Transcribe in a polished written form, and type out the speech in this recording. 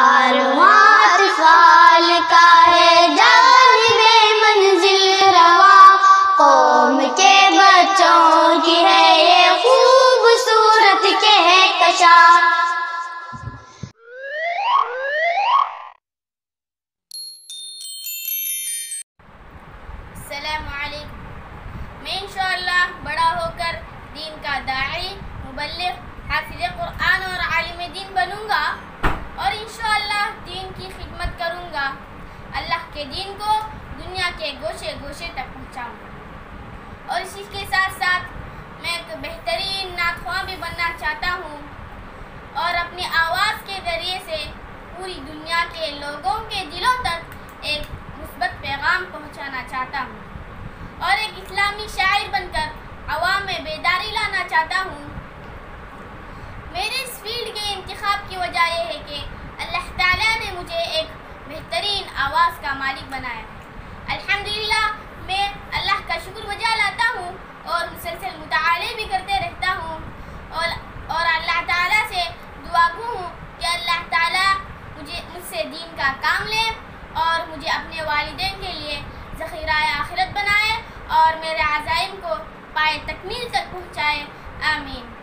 کارواں اطفال کا ہے جانب منزل رواں، قوم کے بچوں کی ہے یہ خوبصورت کہکشاں۔ السلام علیکم۔ میں انشاءاللہ بڑا ہو کر دین کا داعی، مبلغ، حافظ قرآن اور عالم دین بنوں گا اور انشاءاللہ دین کی خدمت کروں گا، اللہ کے دین کو دنیا کے گوشے گوشے تک پہنچاؤں گا۔ اور اسی کے ساتھ ساتھ میں ایک بہترین نعت خواں بھی بننا چاہتا ہوں اور اپنی آواز کے ذریعے سے پوری دنیا کے لوگوں کے دلوں تک ایک مثبت پیغام پہنچانا چاہتا ہوں اور ایک اسلامی شاعر بن کر عوام میں بیداری لانا چاہتا ہوں۔ میرے اس فیلڈ کے انتخاب کی وجہ یہ ہے کہ اللہ تعالیٰ نے مجھے ایک بہترین آواز کا مالک بنایا ہے۔ الحمدللہ میں اللہ کا شکر بجا لاتا ہوں اور مسلسل مطالعے بھی کرتے رہتا ہوں اور اللہ تعالیٰ سے دعا گو ہوں کہ اللہ تعالیٰ مجھ سے دین کا کام لے اور مجھے اپنے والدین کے لیے ذخیرہ آخرت بنائے اور میرے عزائم کو پائے تکمیل تک پہنچائے۔ آمین۔